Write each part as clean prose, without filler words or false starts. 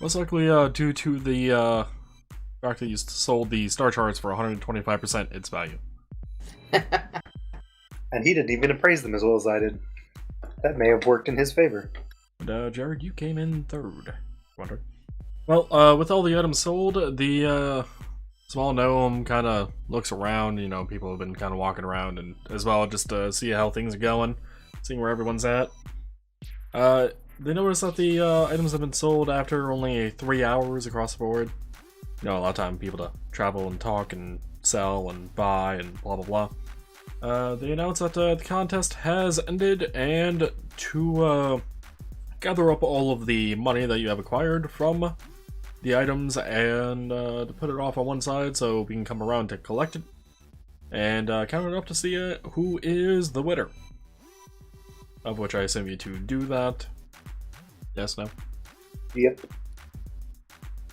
Most likely due to the fact that you sold the star charts for 125% its value. And he didn't even appraise them as well as I did. That may have worked in his favor. And Jared, you came in third. Wonder. Well, with all the items sold, the small gnome kind of looks around. You know, people have been kind of walking around, and as well just to see how things are going, seeing where everyone's at. They notice that the items have been sold after only 3 hours across the board. You know, a lot of time people to travel and talk and sell and buy and blah blah blah. They announce that the contest has ended, and to gather up all of the money that you have acquired from the items and to put it off on one side so we can come around to collect it and count it up to see who is the winner. Of which I assume you to do that. Yes, no? Yep.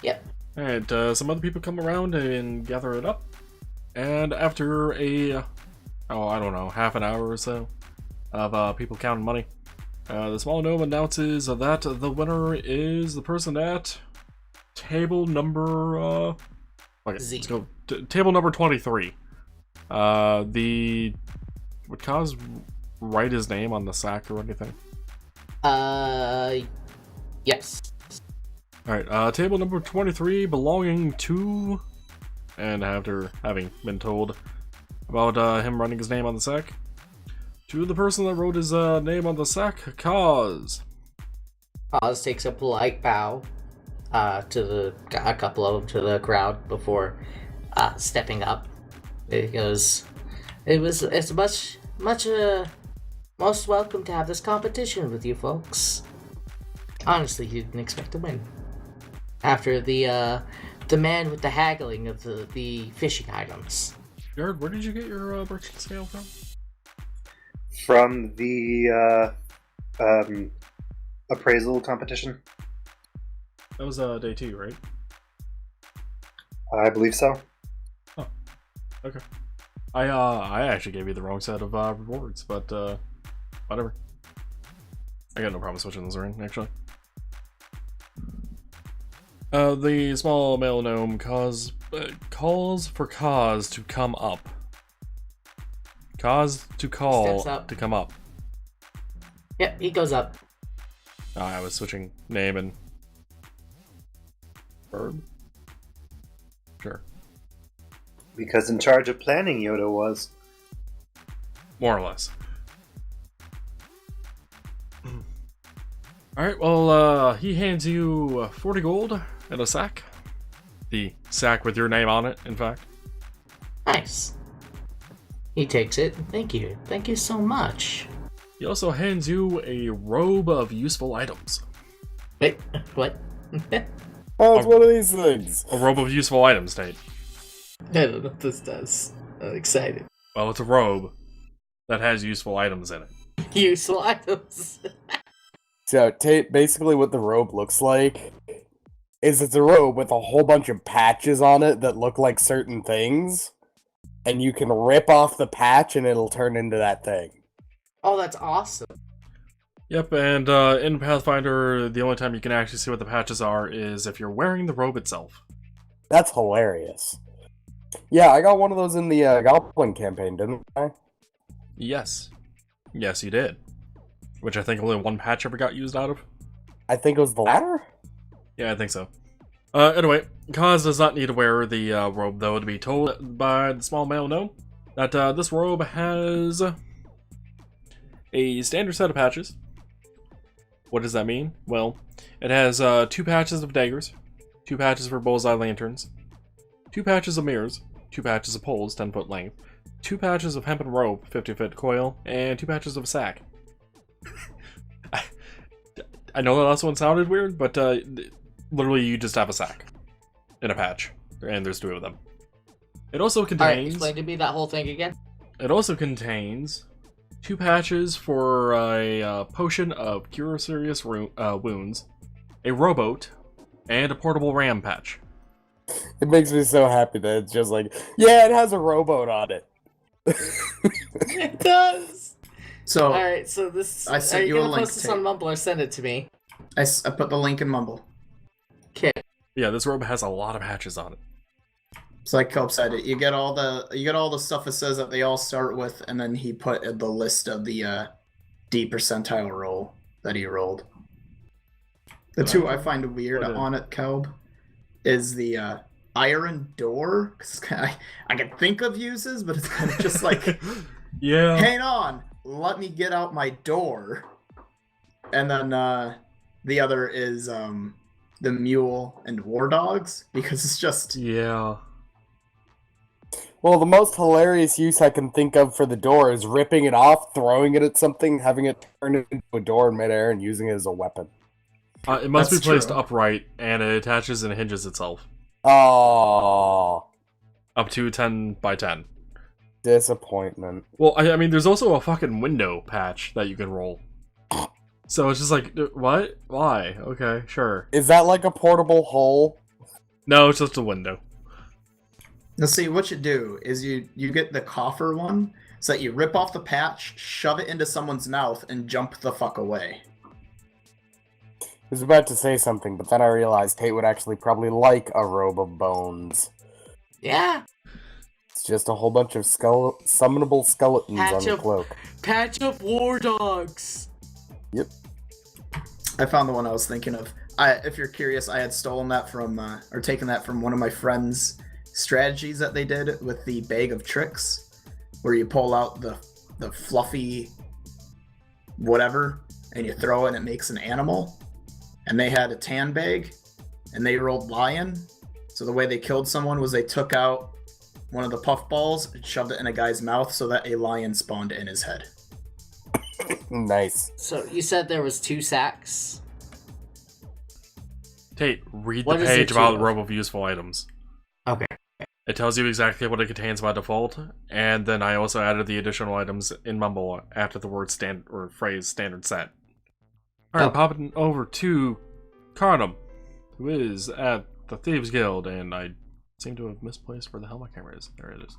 Yep. Alright, some other people come around and gather it up. And after a, I don't know, half an hour or so of people counting money, the small gnome announces that the winner is the person at table number, okay, Z. let's go, table number 23. Would Kaz write his name on the sack or anything? Yes. Alright, table number 23 belonging to, and after having been told about him writing his name on the sack, to the person that wrote his name on the sack, Kaz. Oz takes a polite bow to a couple of them to the crowd before stepping up. It goes, it's much most welcome to have this competition with you folks. Honestly, he didn't expect to win. After the man with the haggling of the fishing items. Jared, where did you get your merchant scale from? From the appraisal competition. That was day 2, right? I believe so. Oh, okay. I actually gave you the wrong set of rewards, but whatever. I got no problem switching those around, actually. The small male gnome calls for Kaz to come up. Kaz to call to come up. Yep, he goes up. I was switching name and verb. Sure. Because in charge of planning Yoda was. More or less. Alright, well, he hands you 40 gold and a sack. The sack with your name on it, in fact. Nice. He takes it. Thank you. Thank you so much. He also hands you a robe of useful items. Wait, what? Oh, it's one of these things. A robe of useful items, Tate. I don't know what this does. I'm excited. Well, it's a robe that has useful items in it. Useful items. So, basically what the robe looks like is it's a robe with a whole bunch of patches on it that look like certain things, and you can rip off the patch and it'll turn into that thing. Oh, that's awesome. Yep, and in Pathfinder, the only time you can actually see what the patches are is if you're wearing the robe itself. That's hilarious. Yeah, I got one of those in the Goblin campaign, didn't I? Yes. Yes, you did. Which I think only one patch ever got used out of. I think it was the latter? Yeah, I think so. Anyway, Kaz does not need to wear the robe, though, to be told by the small male gnome that this robe has a standard set of patches. What does that mean? Well, it has 2 patches of daggers, 2 patches for bullseye lanterns, 2 patches of mirrors, 2 patches of poles, 10-foot length, 2 patches of hempen rope, 50-foot coil, and 2 patches of sack. I know the last one sounded weird, but literally you just have a sack in a patch, and there's 2 of them. It also contains... Alright, explain to me that whole thing again. It also contains 2 patches for a potion of cure serious wounds, a rowboat, and a portable ram patch. It makes me so happy that it's just like, yeah, it has a rowboat on it. It does! So Alright, so this... I sent are you you a gonna link post this to- on Mumble or send it to me? I put the link in Mumble. Okay. Yeah, this robe has a lot of hatches on it. So like Cope said, you get all the stuff it says that they all start with, and then he put the list of the D percentile roll that he rolled. The two I find weird on it, Kelb, is the iron door. Cause I can think of uses, but it's kind of just like, yeah. hang on, let me get out my door. And then the other is the mule and war dogs, because it's just Yeah. Well, the most hilarious use I can think of for the door is ripping it off, throwing it at something, having it turn it into a door in midair, and using it as a weapon. It must That's be placed true. upright, and it attaches and hinges itself. Oh, Up to 10 by 10. disappointment. Well, I mean, there's also a fucking window patch that you can roll. So it's just like, what? Why? Okay, sure. Is that like a portable hole? No, it's just a window. now. See, what you do is you get the coffer one, so that you rip off the patch, shove it into someone's mouth, and jump the fuck away. I was about to say something, but then I realized Tate would actually probably like a robe of bones. Yeah. It's just a whole bunch of summonable skeletons on the cloak. Patch up war dogs. Yep. I found the one I was thinking of. If you're curious, I had stolen that from, or taken that from one of my friends' strategies that they did with the bag of tricks, where you pull out the fluffy whatever, and you throw it and it makes an animal. And they had a tan bag, and they rolled lion. So the way they killed someone was they took out one of the puff balls and shoved it in a guy's mouth so that a lion spawned in his head. Nice. So you said there was 2 sacks? Tate, read What the is it page about to? the robe of useful items. Okay. It tells you exactly what it contains by default, and then I also added the additional items in Mumble after the word stand or phrase standard set. Alright, popping over to Carnum, who is at the Thieves Guild, and I seem to have misplaced where the hell my camera is. There it is.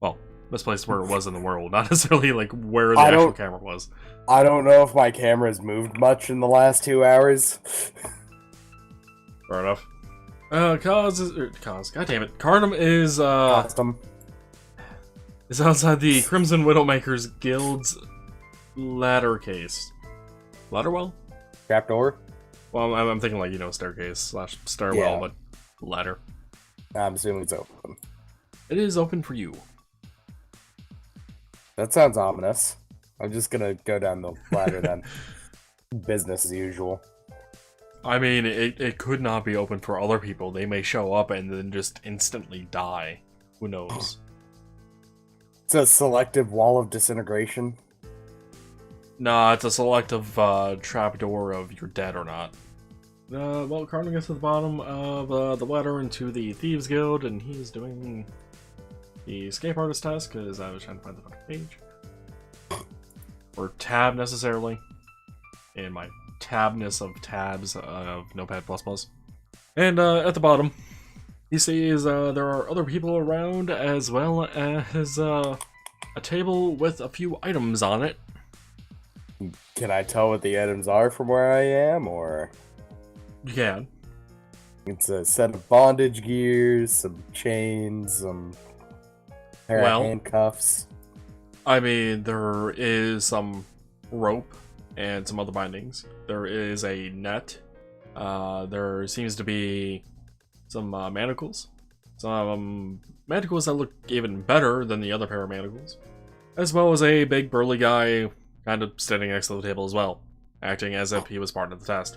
Well, misplaced where it was in the world, not necessarily like where the actual camera was. I don't know if my camera's moved much in the last 2 hours. Fair enough. God damn it. Carnum is Custom. is outside the Crimson Widowmaker's Guild's ladder case. Ladderwell? Trapdoor? Well, I'm thinking like, staircase / stairwell, Yeah. but ladder. I'm assuming it's open. It is open for you. That sounds ominous. I'm just gonna go down the ladder then. Business as usual. I mean, it could not be open for other people. They may show up and then just instantly die. Who knows? It's a selective wall of disintegration. Nah, it's a selective trapdoor of you're dead or not. Well, Carnum gets to the bottom of the ladder into the Thieves Guild, and he's doing the escape artist task, because I was trying to find the fucking page. Or tab, necessarily. In my tabness of tabs of Notepad++. And at the bottom, he sees there are other people around, as well as a table with a few items on it. Can I tell what the items are from where I am, or...? You can. It's a set of bondage gears, some chains, some pair of handcuffs. I mean, there is some rope and some other bindings. There is a net. There seems to be some manacles. Some manacles that look even better than the other pair of manacles. As well as a big burly guy kind of standing next to the table as well, acting as if he was part of the test.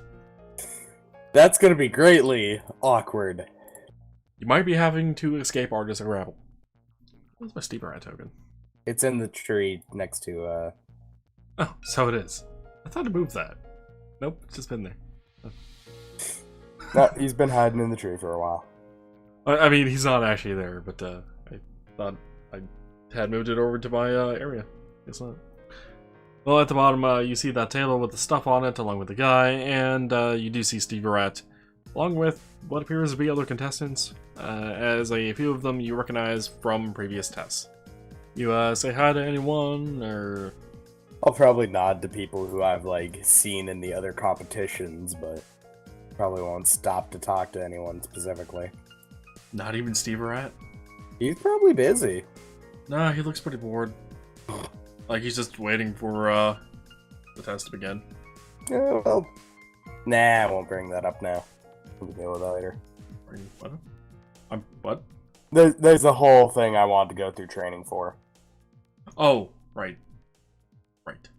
That's gonna be greatly awkward. You might be having to escape artist and grapple. Where's my Steeper Rat token? It's in the tree next to, Oh, so it is. I thought I moved that. Nope, it's just been there. No, he's been hiding in the tree for a while. I mean, he's not actually there, but I thought I had moved it over to my area. Guess not. Well, at the bottom, you see that table with the stuff on it, along with the guy, and you do see Steve Rat, along with what appears to be other contestants, as a few of them you recognize from previous tests. You say hi to anyone, or... I'll probably nod to people who I've, like, seen in the other competitions, but... Probably won't stop to talk to anyone specifically. Not even Steve Rat? He's probably busy. Nah, he looks pretty bored. Like he's just waiting for the test to begin. Yeah, well, nah, I won't bring that up now. We'll deal with that later. What? What? There's a whole thing I want to go through training for. Oh, right. Right.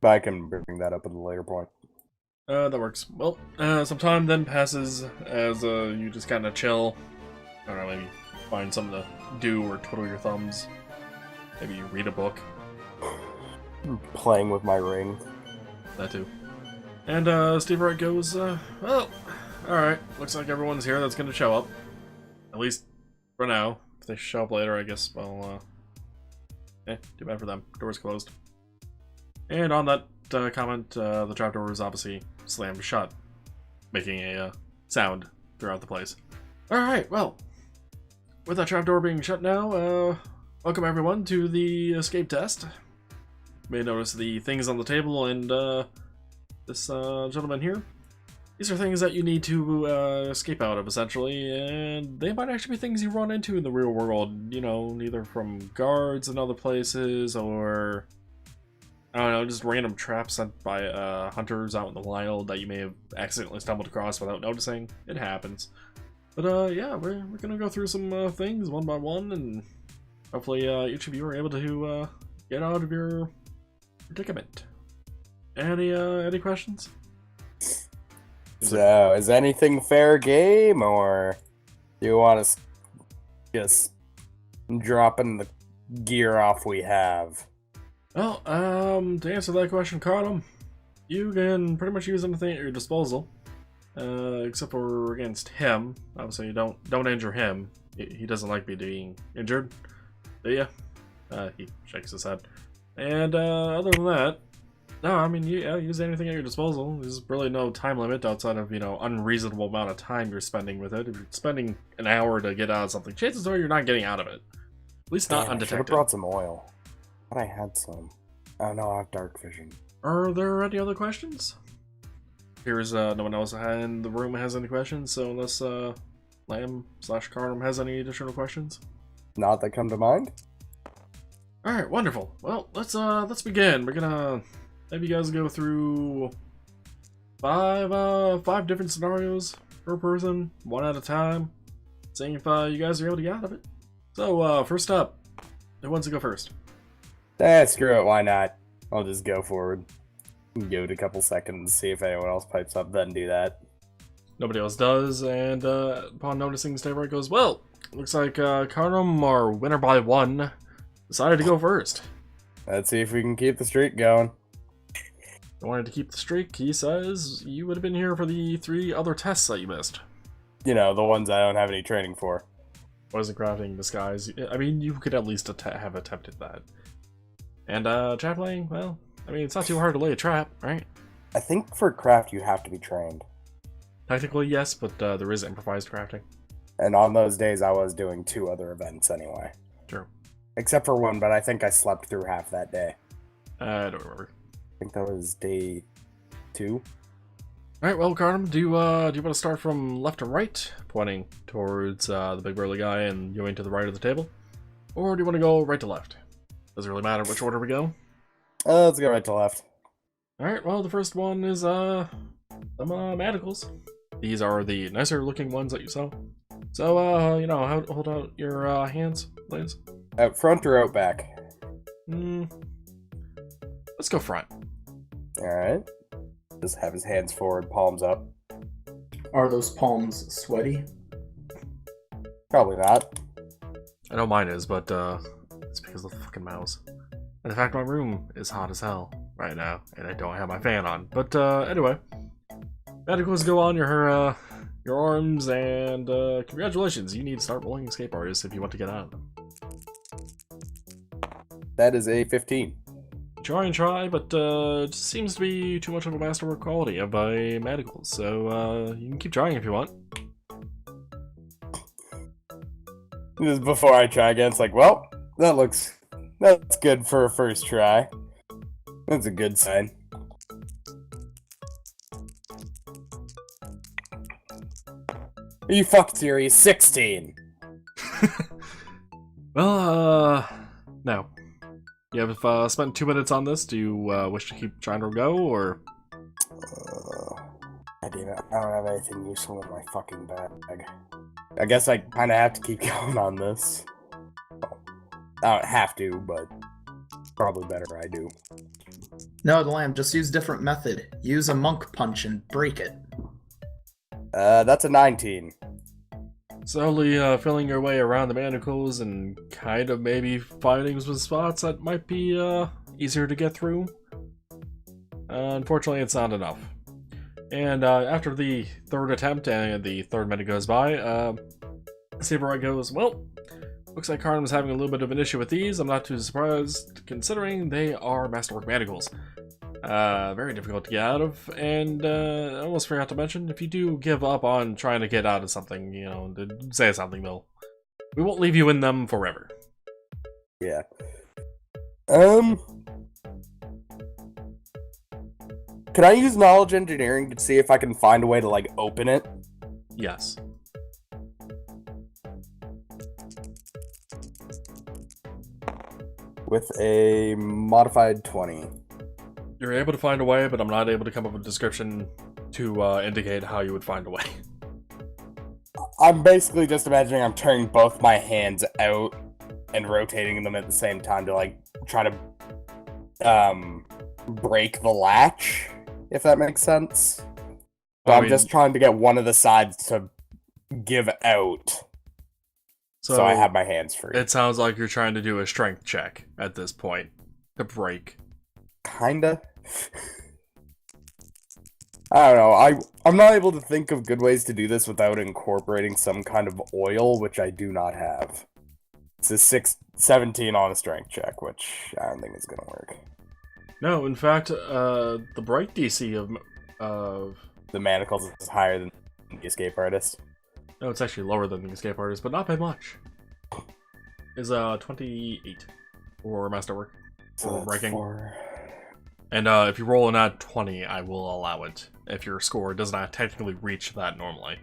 But I can bring that up at a later point. That works. Well, some time then passes as you just kind of chill. I don't know, maybe find something to do or twiddle your thumbs. Maybe you read a book. Playing with my ring. That too. And Steve Wright goes, well, alright, looks like everyone's here that's gonna show up. At least for now. If they show up later, I guess, well, too bad for them. Door's closed. And on that comment, the trapdoor is obviously slammed shut, making a sound throughout the place. Alright, well, with that trapdoor being shut now, welcome everyone to the escape test. You may notice the things on the table and this gentleman here. These are things that you need to escape out of, essentially, and they might actually be things you run into in the real world, you know, either from guards in other places, or, I don't know, just random traps sent by hunters out in the wild that you may have accidentally stumbled across without noticing. It happens. But yeah, we're gonna go through some things one by one, and hopefully each of you are able to get out of your predicament. Any questions? So, is anything fair game, or do you want us just dropping the gear off we have? Well, to answer that question, Cardum, you can pretty much use anything at your disposal, except for against him. Obviously, don't injure him. He doesn't like being injured, do ya? He shakes his head. And other than that, no, I mean, yeah, use anything at your disposal. There's really no time limit outside of, you know, unreasonable amount of time you're spending with it. If you're spending an hour to get out of something, chances are you're not getting out of it. At least not Damn, I should have undetected. brought some oil. Thought I had some. Oh no, I have dark vision. Are there any other questions? Here's no one else in the room has any questions, so unless Lamb/Cardum has any additional questions. Not that come to mind? Alright, wonderful. Well, let's begin. We're gonna have you guys go through five different scenarios per person, one at a time, seeing if you guys are able to get out of it. So, first up, who wants to go first? Screw it, why not? I'll just go forward. Give it a couple seconds, see if anyone else pipes up, then do that. Nobody else does, and upon noticing Stavroid goes, well, looks like Cardum, our winner by one, decided to go first. Let's see if we can keep the streak going. I wanted to keep the streak. He says you would have been here for the 3 other tests that you missed. You know, the ones I don't have any training for. Wasn't crafting disguise. I mean, you could at least have attempted that. And trap laying, well, I mean, it's not too hard to lay a trap, right? I think for craft you have to be trained. Technically, yes, but there is improvised crafting. And on those days I was doing 2 other events anyway. True. Except for one, but I think I slept through half that day. I don't remember. I think that was day 2. Alright, well, Cardum, do you want to start from left to right, pointing towards the big burly guy and going to the right of the table? Or do you want to go right to left? Doesn't really matter which order we go. Let's go right to left. Alright, well, the first one is some manacles. These are the nicer looking ones that you saw. So, you know, hold out your hands, please. Out front or out back? Let's go front. Alright. Just have his hands forward, palms up. Are those palms sweaty? Probably not. I know mine is, but it's because of the fucking mouse. And in fact, my room is hot as hell right now, and I don't have my fan on. But anyway, manacles go on your arms, and congratulations, you need to start rolling escape artists if you want to get out of them. That is a 15. Try and try, but it just seems to be too much of a masterwork quality of my manacles, so you can keep trying if you want. Just before I try again, it's like, well, that's good for a first try. That's a good sign. Are you fucking serious? 16. Well, no. You have spent 2 minutes on this. Do you wish to keep trying to go, or? I don't have anything useful in my fucking bag. I guess I kind of have to keep going on this. I don't have to, but probably better I do. No, the lamb, just use different method. Use a monk punch and break it. That's a 19. Slowly filling your way around the manacles and kind of maybe finding some spots that might be easier to get through. Unfortunately, it's not enough. And after the 3rd attempt and the 3rd minute goes by, Samurai goes, well, looks like Karnum's having a little bit of an issue with these. I'm not too surprised, considering they are Masterwork Manacles. Very difficult to get out of, and I almost forgot to mention, if you do give up on trying to get out of something, you know, to say something, though, we won't leave you in them forever. Yeah. Can I use knowledge engineering to see if I can find a way to, like, open it? Yes. With a modified 20. You're able to find a way, but I'm not able to come up with a description to indicate how you would find a way. I'm basically just imagining I'm turning both my hands out and rotating them at the same time to, like, try to, break the latch, if that makes sense. So I'm just trying to get one of the sides to give out, so I have my hands free. It sounds like you're trying to do a strength check at this point to break. Kinda. I don't know. I'm not able to think of good ways to do this without incorporating some kind of oil, which I do not have. It's a 17 on a strength check, which I don't think is gonna work. No, in fact, the break DC of The manacles is higher than the escape artist. no, it's actually lower than the escape artist, but not by much. Is 28 for masterwork for breaking. And if you roll an odd 20, I will allow it. If your score does not technically reach that normally.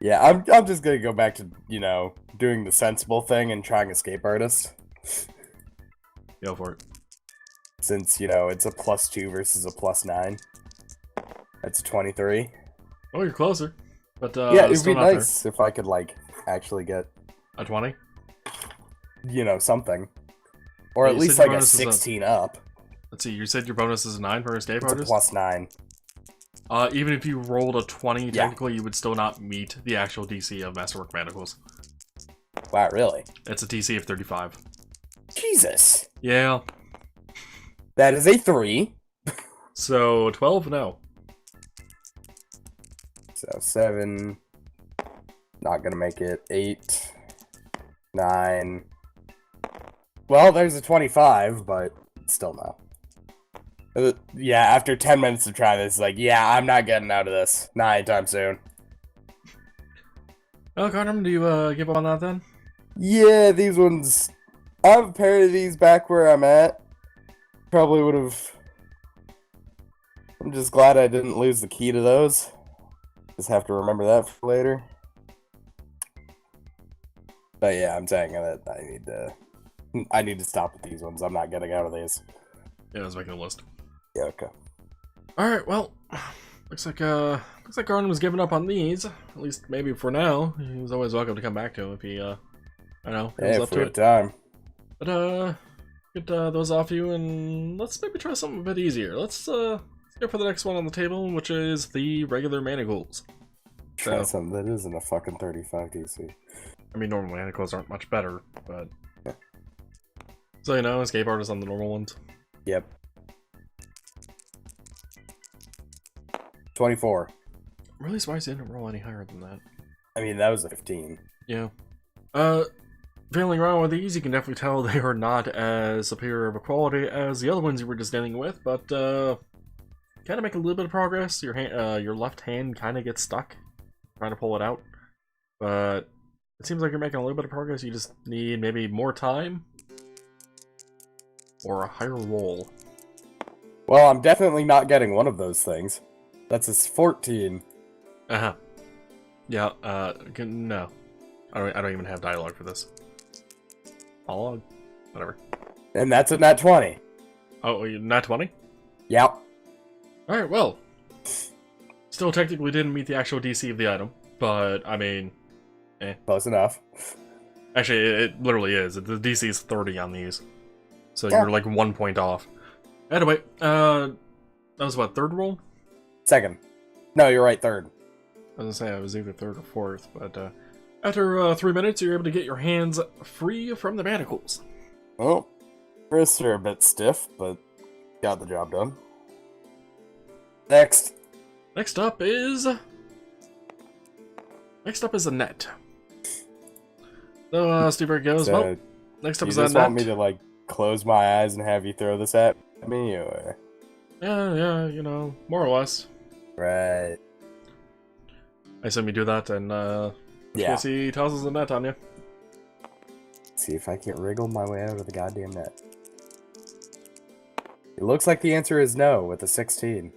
Yeah, I'm just gonna go back to, you know, doing the sensible thing and trying escape artist. Go for it. Since, you know, it's a +2 versus a +9. That's 23. Oh, you're closer. But yeah, it'd still be not nice if I could, like, actually get a 20? You know, something. Or Yeah, at least like a 16 up. Let's see, you said your bonus is a 9 for escape It's artist? a +9. Even if you rolled a 20, technically you would still not meet the actual DC of Masterwork Manacles. Wow, really? It's a DC of 35. Jesus! Yeah. That is a 3. So, 12? No. So, 7. Not gonna make it. 8. 9. Well, there's a 25, but still no. Yeah, after 10 minutes to try this, like, yeah, I'm not getting out of this. Not anytime soon. Well, Carnum, do you give up on that then? Yeah, these ones... I have a pair of these back where I'm at. Probably would have... I'm just glad I didn't lose the key to those. Just have to remember that for later. But yeah, I'm saying that I need to stop with these ones. I'm not getting out of these. Yeah, I was making a list. Yeah, okay. Alright, well, looks like Garden was giving up on these. At least maybe for now. He was always welcome to come back to him if he, I don't know, Yeah, was up for to a it. time. But, get those off you, and let's maybe try something a bit easier. Let's go for the next one on the table, which is the regular manacles. Try something that isn't a fucking 35 DC. I mean, normal manacles aren't much better, but... Yeah. So, you know, escape artists on the normal ones. Yep. 24. I'm really surprised they didn't roll any higher than that. I mean, that was a 15. Yeah. Feeling around with these, you can definitely tell they are not as superior of a quality as the other ones you were just dealing with, but, kind of make a little bit of progress. Your left hand kind of gets stuck trying to pull it out, but it seems like you're making a little bit of progress. You just need maybe more time or a higher roll. Well, I'm definitely not getting one of those things. That's a 14. Uh-huh. Yeah, no. I don't even have dialogue for this. Monologue? Whatever. And that's a nat 20. Oh, you're not 20? Yep. Alright, well. Still technically didn't meet the actual DC of the item, but, I mean, Close enough. Actually, it literally is. The DC is 30 on these. So Yeah. you're like 1 point off. Anyway, that was what, third roll? Second. No, you're right, third. I was gonna say I was either third or fourth, but after 3 minutes, you're able to get your hands free from the manacles. Well, wrists are a bit stiff, but got the job done. Next. Next up is a net. So, Steve, here it goes. So, Well, next up you is a just net. want me to, like, close my eyes and have you throw this at me, or...? Yeah, you know, more or less. Right. I assume you do that, and Yeah. he tosses a net on you. See if I can wriggle my way out of the goddamn net. It looks like the answer is no, with a 16.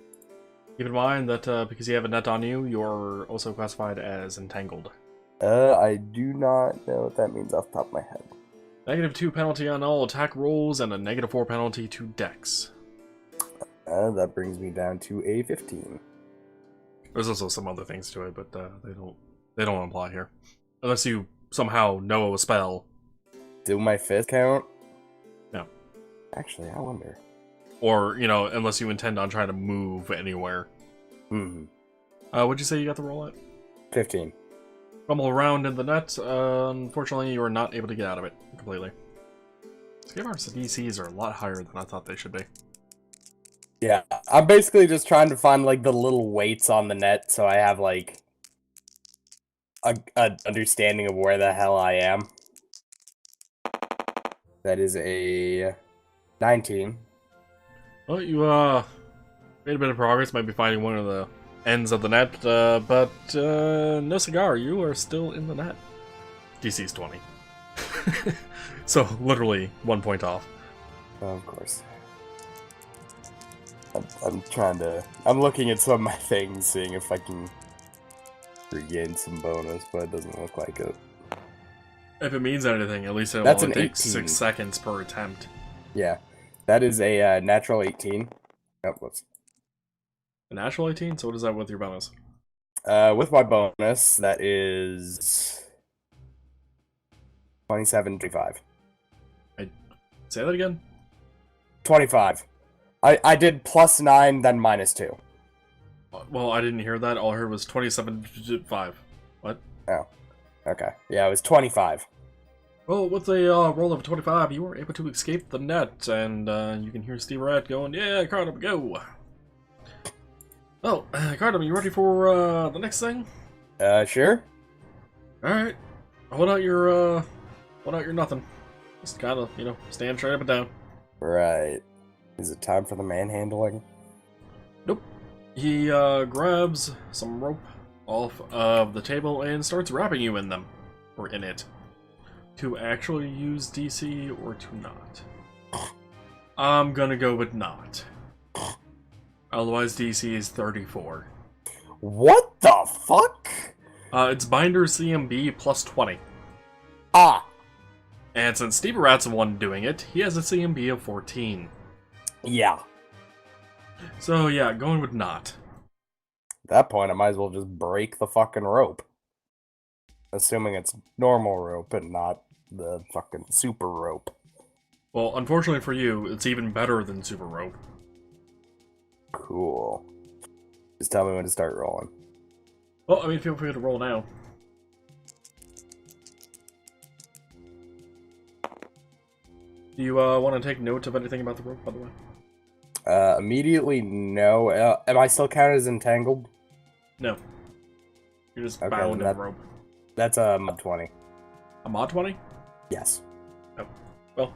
Keep in mind that because you have a net on you, you're also classified as entangled. I do not know what that means off the top of my head. -2 penalty on all attack rolls, and a -4 penalty to dex. That brings me down to a 15. There's also some other things to it, but they don't apply here, unless you somehow know a spell. Do my fist count? No. Actually, I wonder. Or, you know, unless you intend on trying to move anywhere. What'd you say you got the roll at? 15. Rumble around in the net. Unfortunately, you are not able to get out of it completely. Skavar's DCs are a lot higher than I thought they should be. Yeah, I'm basically just trying to find, like, the little weights on the net, so I have, like, a understanding of where the hell I am. That is a 19. Well, you made a bit of progress, might be finding one of the ends of the net, but no cigar, you are still in the net. DC's 20. So, literally 1 point off. Of course. I'm looking at some of my things, seeing if I can regain some bonus, but it doesn't look like it. If it means anything, at least it That's only an takes 18. 6 seconds per attempt. Yeah, that is a natural 18. Oh, whoops. A natural 18? So what is that with your bonus? With my bonus, that is 27, 25. Say that again? 25. I did +9, then -2. Well, I didn't hear that. All I heard was 27.5. What? Oh, okay. Yeah, it was 25. Well, with a roll of 25, you were able to escape the net, and you can hear Steve Rat going, "Yeah, Cardum, go!" Well, Cardum, you ready for the next thing? Sure. All right. Hold out your nothing. Just kind of, you know, stand straight up and down. Right. Is it time for the manhandling? Nope. He grabs some rope off of the table and starts wrapping you in them, or in it, to actually use DC or to not. I'm gonna go with not. Otherwise, DC is 34. What the fuck? It's Binder CMB plus 20. Ah, And since Steve Rat's the one doing it, he has a CMB of 14. yeah. So yeah, going with not. At that point, I might as well just break the fucking rope. Assuming it's normal rope and not the fucking super rope. Well, unfortunately for you, it's even better than Super Rope. Cool. Just tell me when to start rolling. Well, I mean, feel free to roll now. Do you want to take note of anything about the rope, by the way? Immediately, no. Am I still counted as entangled? No. You're just Okay, bound in the that- rope. That's a mod 20. A mod 20? Yes. Well,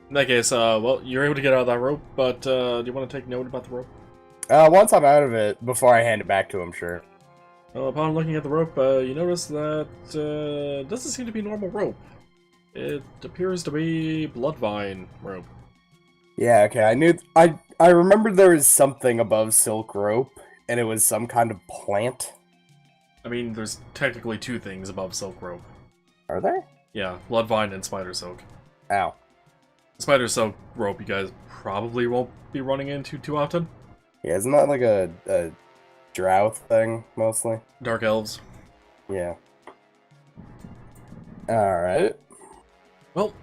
in that case, well, you're able to get out of that rope, but do you want to take note about the rope? Once I'm out of it, before I hand it back to him, sure. Well, upon looking at the rope, you notice that doesn't seem to be normal rope. It appears to be Bloodvine rope. Yeah, okay, I remembered there was something above silk rope, and it was some kind of plant. I mean, there's technically two things above Silk Rope. Are there? Yeah, Bloodvine and Spider Silk. Ow. Spider Silk Rope you guys probably won't be running into too often. Yeah, isn't that like a drow thing, mostly? Dark Elves. Yeah. Alright. Well,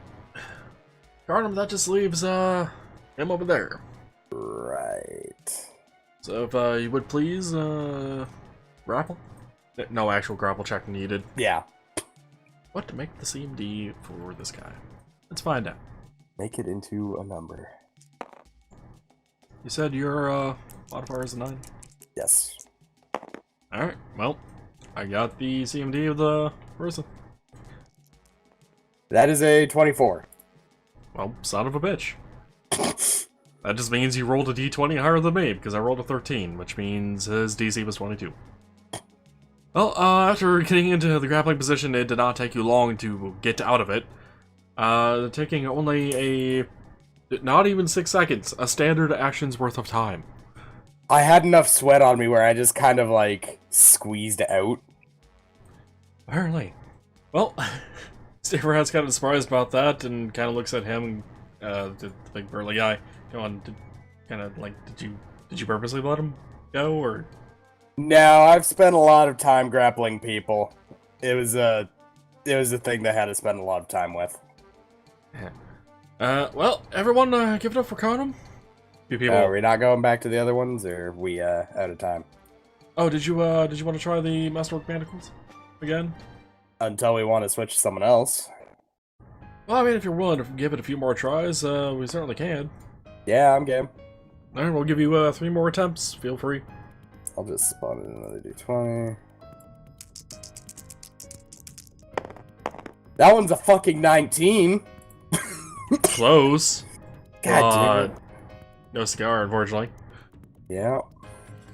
Garnham, that just leaves him over there. Right. So if you would please grapple. No actual grapple check needed. Yeah. What to make the CMD for this guy? Let's find out. Make it into a number. You said your modifier is a 9? Yes. Alright, well, I got the CMD of the person. That is a 24. Well, son of a bitch. That just means you rolled a d20 higher than me, because I rolled a 13, which means his DC was 22. Well, after getting into the grappling position, it did not take you long to get out of it. Taking only not even 6 seconds, a standard action's worth of time. I had enough sweat on me where I just kind of, like, squeezed out. Apparently. Well, Staverhat's kind of surprised about that and kind of looks at him, the big burly guy. Come on, did you purposely let him go, or? No, I've spent a lot of time grappling people. It was a thing that I had to spend a lot of time with. Well, everyone, give it up for Garnham. Few people. Are we not going back to the other ones, or are we out of time? Oh, did you want to try the Masterwork Manacles again? Until we want to switch to someone else. Well, I mean, if you're willing to give it a few more tries, we certainly can. Yeah, I'm game. Alright, we'll give you 3 more attempts. Feel free. I'll just spawn in another d20. That one's a fucking 19. Close. God damn it. No cigar, unfortunately. Yeah.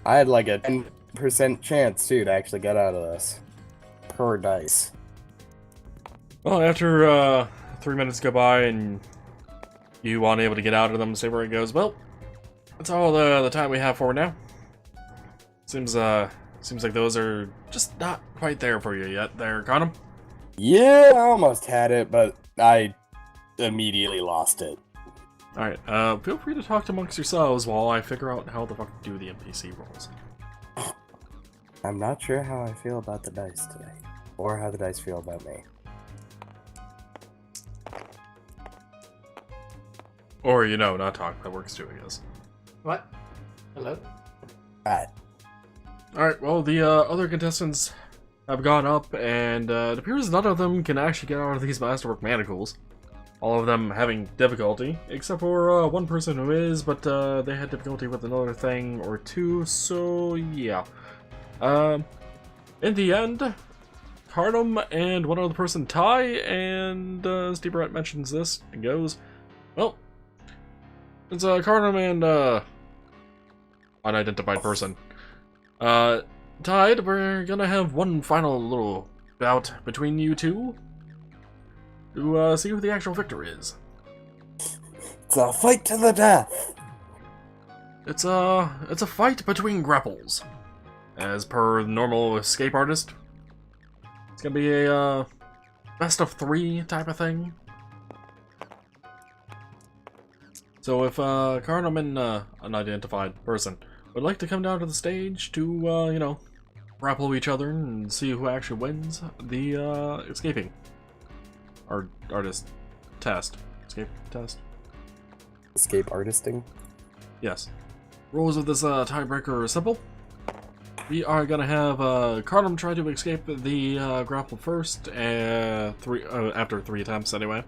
I had like a 10% chance, too, to actually get out of this. Per dice. Well, after 3 minutes go by and you aren't able to get out of them, see where it goes. Well, that's all the time we have for now. Seems like those are just not quite there for you yet there, Garnham. Yeah, I almost had it, but I immediately lost it. Alright, feel free to talk amongst yourselves while I figure out how the fuck to do the NPC rolls. I'm not sure how I feel about the dice today. Or how the dice feel about me. Or, not talk. That works too, I guess. What? Hello? Alright. Alright, well, the other contestants have gone up, and it appears none of them can actually get out of these Masterwork Manacles. All of them having difficulty, except for one person who is, but they had difficulty with another thing or two, so yeah. In the end, Garnham and one other person tie, and Steve Brett mentions this and goes, well, it's Garnham and unidentified person tied. We're gonna have one final little bout between you two to see who the actual victor is. It's a fight to the death. It's a fight between grapples, as per the normal escape artist. It's gonna be a best of 3 type of thing. So if Garnham and unidentified person would like to come down to the stage to grapple each other and see who actually wins the escaping artist test. Escape test? Escape artisting? Yes. Rules of this tiebreaker are simple. We are gonna have Garnham try to escape the grapple first, after 3 attempts anyway.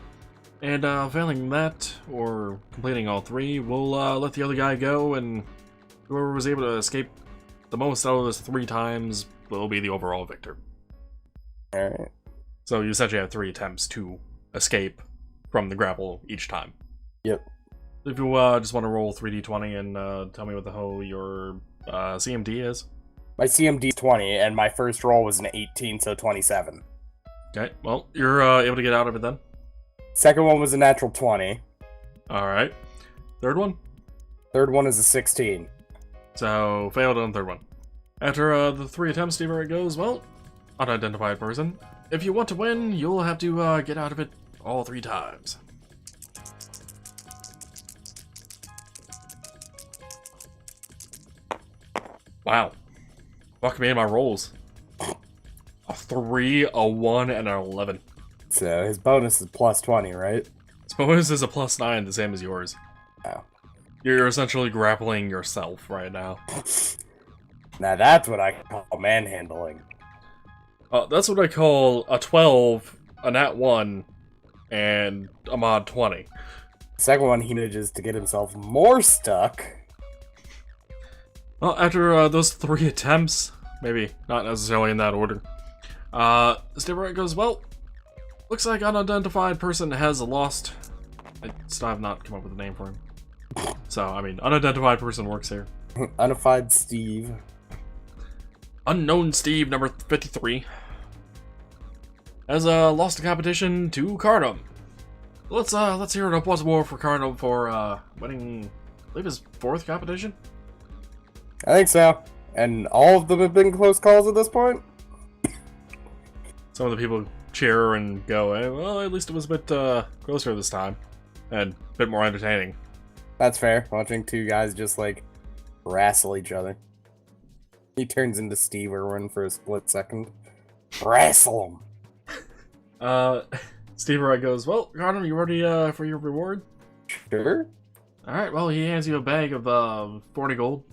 And failing that, or completing all 3, we'll let the other guy go, and whoever was able to escape the most out of those 3 times will be the overall victor. Alright. So you essentially have 3 attempts to escape from the grapple each time. Yep. If you just want to roll 3d20 and tell me what the hell your CMD is. My CMD is 20, and my first roll was an 18, so 27. Okay, well, you're able to get out of it then. Second one was a natural 20. Alright. Third one? Third one is a 16. So, failed on the third one. After the 3 attempts, Steve goes, well, unidentified person. If you want to win, you'll have to get out of it all 3 times. Wow. Fuck me in my rolls. A 3, a 1, and an 11. So his bonus is plus 20, right? His bonus is a plus 9, the same as yours. Oh. You're essentially grappling yourself right now. Now that's what I call manhandling. That's what I call a 12, a nat 1, and a mod 20. Second one, he manages to get himself more stuck. Well, after those 3 attempts, maybe not necessarily in that order, Steve goes, well, looks like unidentified person has lost. I still have not come up with a name for him. So, I mean, unidentified person works here. Unified Steve. Unknown Steve, number 53, has lost the competition to Cardum. Let's hear it up once more for Cardum for winning, I believe, his 4th competition. I think so. And all of them have been close calls at this point? Some of the people cheer and go, hey, well, at least it was a bit closer this time. And a bit more entertaining. That's fair. Watching 2 guys just, like, wrestle each other. He turns into Steve Irwin for a split second. Wrestle him! Steve goes, well, Cardum, you ready for your reward? Sure. Alright, well, he hands you a bag of 40 gold,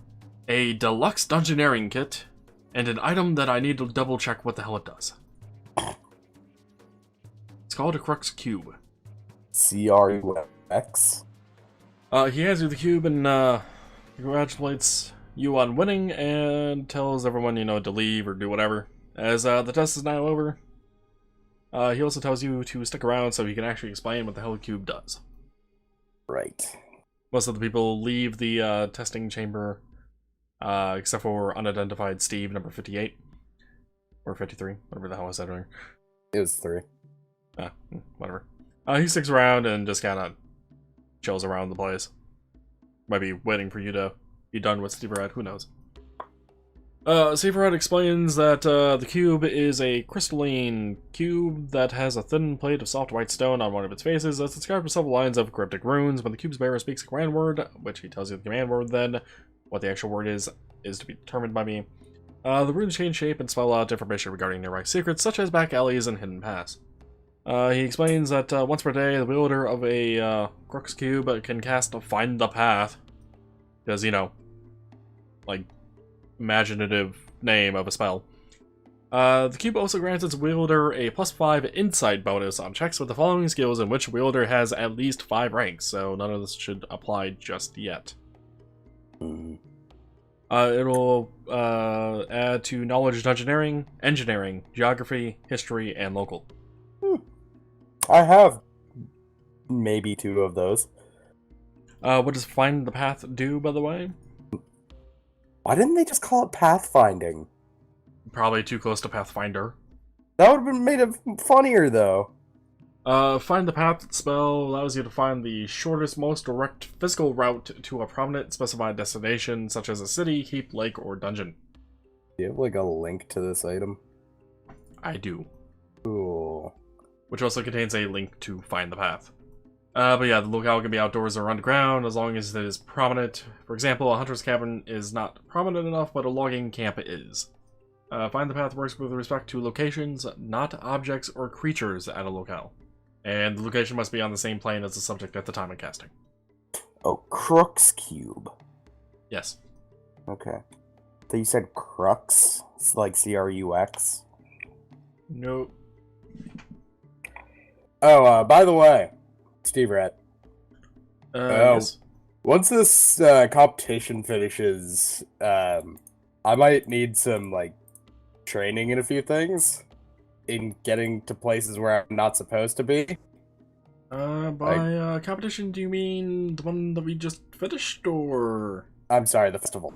a deluxe dungeoneering kit, and an item that I need to double check what the hell it does. It's called a Crux Cube. CRUX. He hands you the cube and congratulates you on winning and tells everyone, you know, to leave or do whatever. As the test is now over, he also tells you to stick around so he can actually explain what the hell the cube does. Right. Most of the people leave the testing chamber, except for unidentified Steve, number 58. Or 53, whatever the hell I said earlier. It was 3. Whatever. He sticks around and just kind of chills around the place. Might be waiting for you to be done with Steve Red, who knows. Steve Red explains that the cube is a crystalline cube that has a thin plate of soft white stone on one of its faces that's inscribed with several lines of cryptic runes. When the cube's bearer speaks a command word, which he tells you the command word then, what the actual word is to be determined by me. The runes change shape and spell out information regarding nearby secrets, such as back alleys and hidden paths. He explains that once per day, the wielder of a Crux Cube can cast Find the Path. Because, you know, like, imaginative name of a spell. The cube also grants its wielder a +5 insight bonus on checks with the following skills in which wielder has at least 5 ranks, so none of this should apply just yet. It'll add to knowledge dungeoneering, engineering, geography, history, and local. I have maybe 2 of those. What does Find the Path do, by the way? Why didn't they just call it pathfinding? Probably too close to Pathfinder. That would have been made it funnier, though. Find the Path spell allows you to find the shortest, most direct physical route to a prominent specified destination, such as a city, heap, lake, or dungeon. Do you have, like, a link to this item? I do. Cool. Which also contains a link to Find the Path. But yeah, the locale can be outdoors or underground, as long as it is prominent. For example, a hunter's cabin is not prominent enough, but a logging camp is. Find the Path works with respect to locations, not objects or creatures at a locale. And the location must be on the same plane as the subject at the time of casting. Oh, Crux Cube. Yes. Okay. So you said Crux? It's like CRUX? No. Oh, by the way, Steve Rat. Yes. Once this competition finishes, I might need some, like, training in a few things. In getting to places where I'm not supposed to be. By competition, do you mean the one that we just finished, or...? I'm sorry, the festival.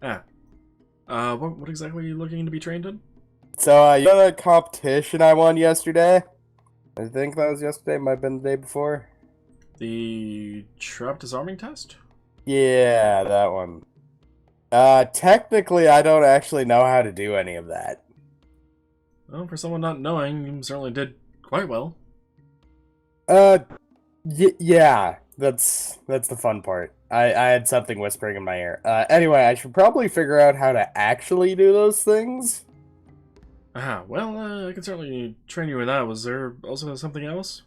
What exactly are you looking to be trained in? So, you know the competition I won yesterday? I think that was yesterday, might have been the day before. The trap disarming test? Yeah, that one. Technically, I don't actually know how to do any of that. Well, for someone not knowing, you certainly did quite well. Yeah, that's the fun part. I had something whispering in my ear. Anyway, I should probably figure out how to actually do those things. Well, I can certainly train you in that. Was there also something else?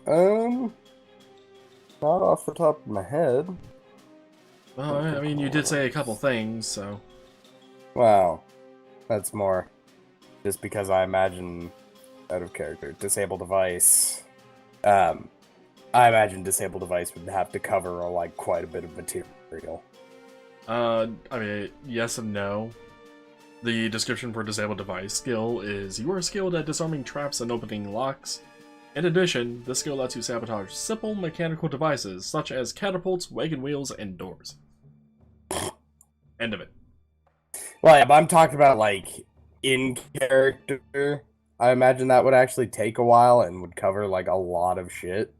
Not off the top of my head. Well, I mean, you did say a couple things, so... Wow, that's more just because I imagine out of character. Disable device. I imagine disable device would have to cover like quite a bit of material. I mean, yes and no. The description for disable device skill is you are skilled at disarming traps and opening locks. In addition, this skill lets you sabotage simple mechanical devices such as catapults, wagon wheels, and doors. End of it. Well, yeah, but I'm talking about like in character. I imagine that would actually take a while and would cover like a lot of shit.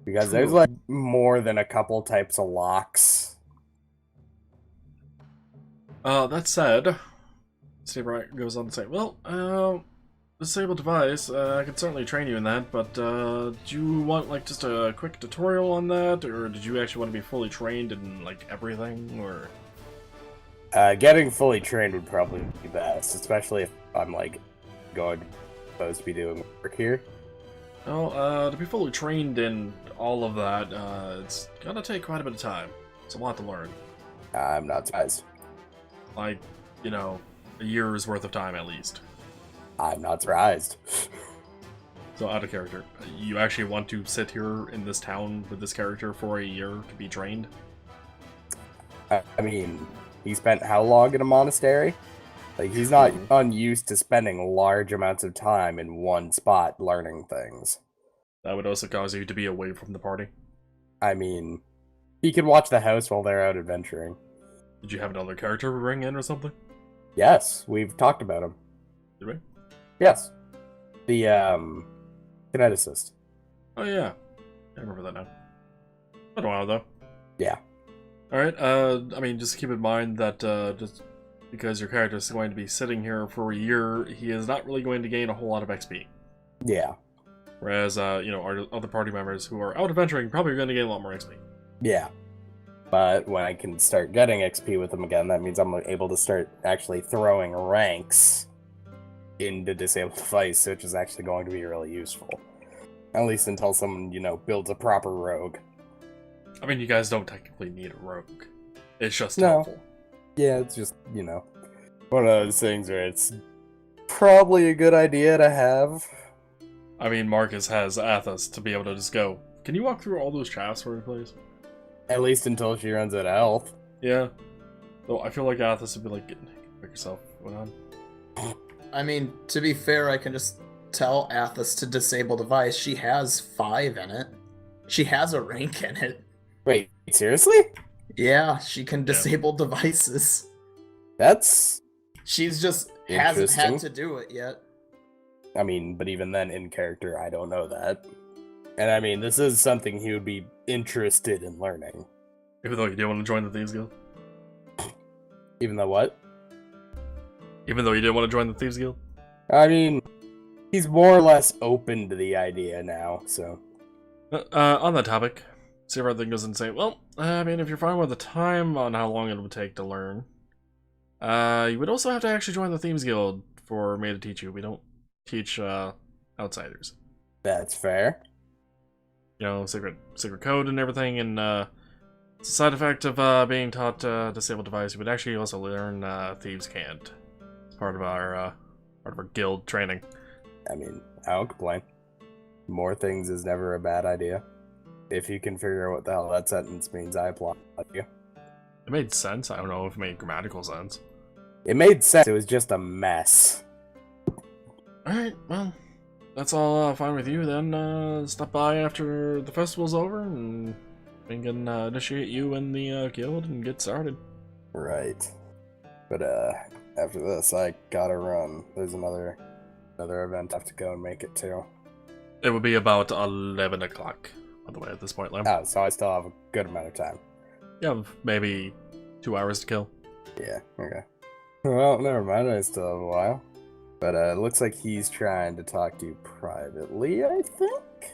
Because there's like more than a couple types of locks. That said, Steve Wright goes on to say, well, disable device, I can certainly train you in that, but do you want like just a quick tutorial on that, or did you actually want to be fully trained in like everything, or? Getting fully trained would probably be best, especially if I'm like supposed to be doing work here. Well, to be fully trained in all of that, it's gonna take quite a bit of time. It's a lot to learn. I'm not surprised. Like, you know, a year's worth of time at least. I'm not surprised. So out of character, you actually want to sit here in this town with this character for a year to be trained? I mean, he spent how long in a monastery? Like, he's not unused to spending large amounts of time in one spot learning things. That would also cause you to be away from the party. I mean, he can watch the house while they're out adventuring. Did you have another character bring in or something? Yes, we've talked about him. Did we? Yes. The, kineticist. Oh yeah. I remember that now. Been a while though. Yeah. Alright, I mean, just keep in mind that, just because your character is going to be sitting here for a year, he is not really going to gain a whole lot of XP. Yeah. Whereas, you know, our other party members who are out adventuring probably are going to gain a lot more XP. Yeah. But when I can start getting XP with them again, that means I'm able to start actually throwing ranks into Disabled Device, which is actually going to be really useful. At least until someone, you know, builds a proper rogue. I mean, you guys don't technically need a rogue. It's just No. helpful. Yeah, it's just, you know, one of those things where it's probably a good idea to have. I mean, Marcus has Athos to be able to just go, can you walk through all those shafts for me, please? At least until she runs out of health. Yeah. Though I feel like Athos would be like, pick yourself, Unaan. I mean, to be fair, I can just tell Athos to disable device. She has 5 in it. She has a rank in it. Wait, seriously? Yeah, she can disable devices. That's... She's just hasn't had Interesting. to do it yet. I mean, but even then, in character, I don't know that. And I mean, this is something he would be interested in learning. Even though you didn't want to join the Thieves Guild? Even though what? Even though you didn't want to join the Thieves Guild? I mean, he's more or less open to the idea now, so... On that topic, see if everything goes insane. Well, I mean, if you're fine with the time on how long it would take to learn, you would also have to actually join the Thieves Guild for me to teach you. We don't teach outsiders. That's fair. You know, secret code and everything, and it's a side effect of being taught Disabled Device. You would actually also learn Thieves Can't. It's part of our guild training. I mean, I don't complain. More things is never a bad idea. If you can figure out what the hell that sentence means, I applaud you. It made sense. I don't know if it made grammatical sense. It made sense, it was just a mess. Alright, well, that's all fine with you then. Stop by after the festival's over and we can initiate you in the guild and get started. Right. But after this, I gotta run. There's another event I have to go and make it to. It would be about 11 o'clock, by the way, at this point, Lam. Oh, so I still have a good amount of time. You have maybe 2 hours to kill. Yeah, okay. Well, never mind, I still have a while. But it looks like he's trying to talk to you privately, I think?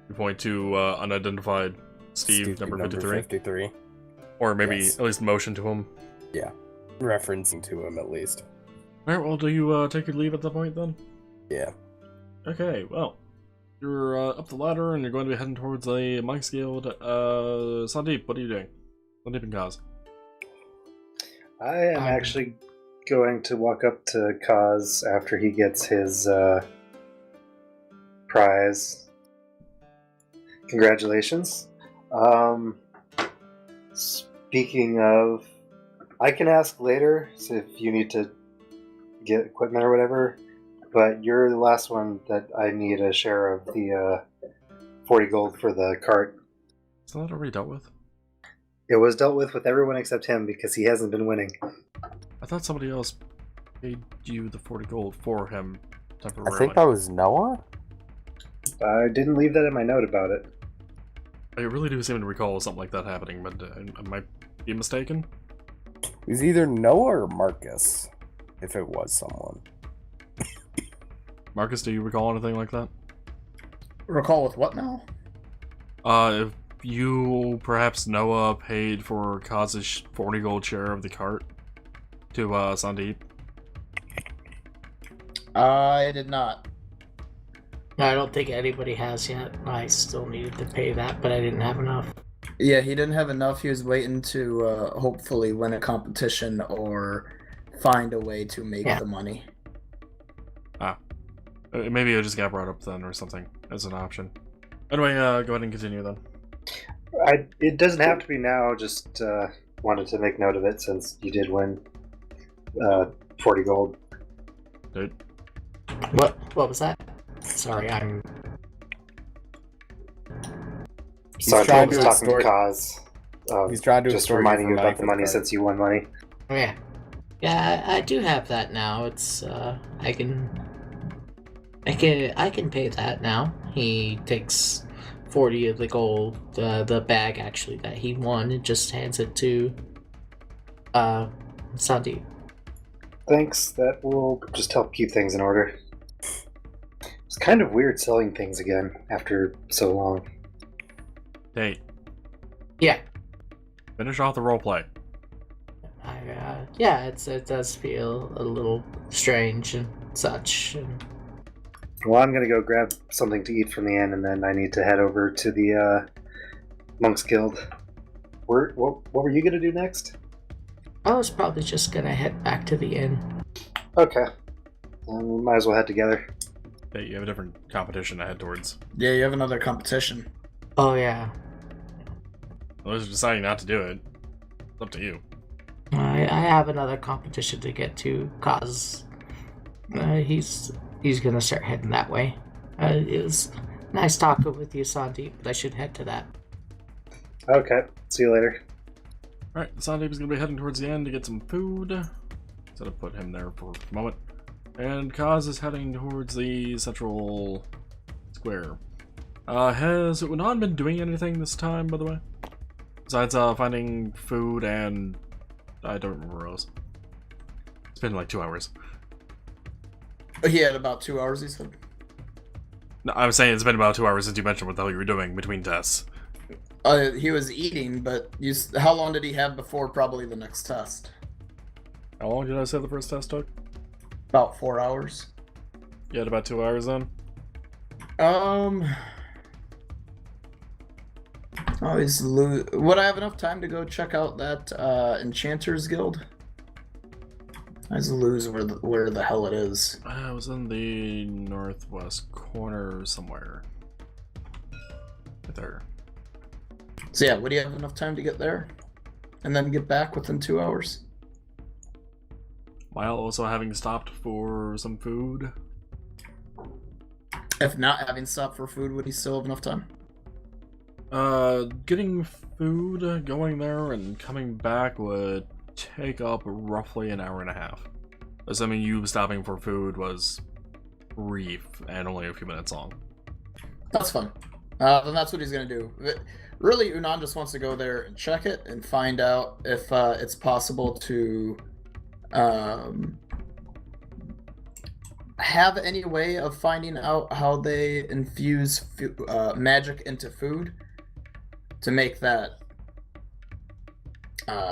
You point to unidentified Steve, number 53. 53. Or maybe Yes. at least motion to him. Yeah, referencing to him at least. Alright, well, do you take your leave at that point then? Yeah. Okay, well, you're up the ladder and you're going to be heading towards a Monk's Guild. Saandip, what are you doing? Saandip and Kaz. I am actually going to walk up to Kaz after he gets his prize. Congratulations. Speaking of, I can ask later so if you need to get equipment or whatever, but you're the last one that I need a share of the 40 gold for the cart. Isn't that already dealt with? It was dealt with everyone except him because he hasn't been winning. I thought somebody else paid you the 40 gold for him I temporarily. think that was Noah? I didn't leave that in my note about it. I really do seem to recall something like that happening, but I might be mistaken. It was either Noah or Marcus, if it was someone. Marcus, do you recall anything like that? Recall with what now? If you, perhaps Noah, paid for Kaz's 40 gold share of the cart to Saandip. I did not. I don't think anybody has yet. I still needed to pay that, but I didn't have enough. Yeah, he didn't have enough. He was waiting to hopefully win a competition or find a way to make the money. Maybe it just got brought up then or something as an option. Anyway, go ahead and continue then. It doesn't have to be now, just wanted to make note of it since you did win 40 gold. Dude. What was that? Sorry, I'm... Sorry, I trying was to talking to extort- Kaz. He's trying to Just extort reminding you for about the money card. since you won money. Oh, yeah. Yeah, I do have that now. It's, I can pay that now. He takes 40 of the gold, the bag actually that he won, and just hands it to Saandip. Thanks, that will just help keep things in order. It's kind of weird selling things again after so long. Hey, Yeah. finish off the roleplay. Yeah, it does feel a little strange and such. And... Well, I'm gonna go grab something to eat from the inn, and then I need to head over to the Monk's Guild. What were you gonna do next? I was probably just gonna head back to the inn. Okay. We might as well head together. Hey, you have a different competition to head towards. Yeah, you have another competition. Oh yeah, Unless you're deciding not to do it, it's up to you. I have another competition to get to, cause he's gonna start heading that way. It was nice talking with you, Saandip, but I should head to that. Okay, see you later. Alright, Saandip is going to be heading towards the end to get some food. Instead of put him there for a moment. And Kaz is heading towards the central square. Has Unaan been doing anything this time, by the way? Besides finding food and... I don't remember what else. It's been like 2 hours. He had about 2 hours, he said. No, I'm saying it's been about 2 hours since you mentioned what the hell you were doing between tests. He was eating, but how long did he have before probably the next test? How long did I say the first test took? About 4 hours. You had about 2 hours then? Would I have enough time to go check out that Enchanter's Guild? I just lose where the hell it is. I was in the northwest corner somewhere. Right there. So yeah, would you have enough time to get there? And then get back within 2 hours? While also having stopped for some food. If not having stopped for food, would he still have enough time? Getting food, going there, and coming back would take up roughly an hour and a half. Assuming you stopping for food was brief and only a few minutes long. That's fine. Then that's what he's gonna do. Really, Unaan just wants to go there and check it and find out if it's possible to have any way of finding out how they infuse magic into food to make that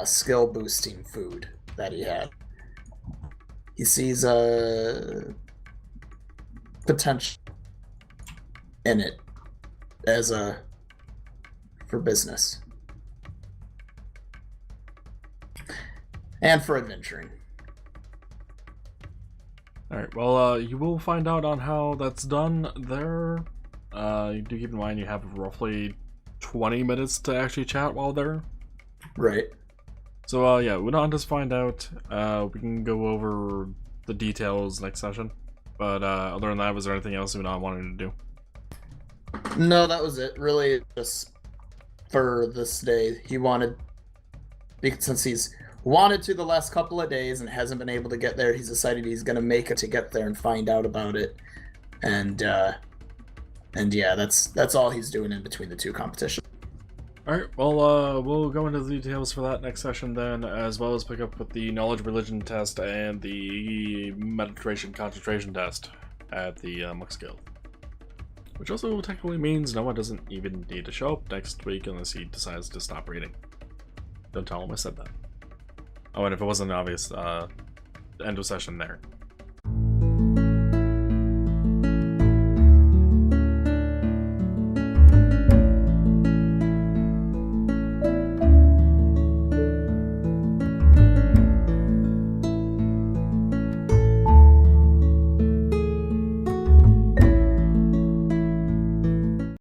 skill boosting food that he had. He sees a potential in it as for business and for adventuring. Alright, well, you will find out on how that's done there. You do keep in mind you have roughly 20 minutes to actually chat while there. Right. So, yeah, Unaan does find out. We can go over the details next session. But, other than that, was there anything else Unaan wanted to do? No, that was it. Really, just for this day, he wanted, because since he's wanted to the last couple of days and hasn't been able to get there, he's decided he's gonna make it to get there and find out about it. And yeah, that's all he's doing in between the two competitions. Alright, well, we'll go into the details for that next session then, as well as pick up with the Knowledge Religion test and the Meditation Concentration test at the Mux Guild. Which also technically means Noah doesn't even need to show up next week unless he decides to stop reading. Don't tell him I said that. Oh, and if it wasn't obvious, end of session there.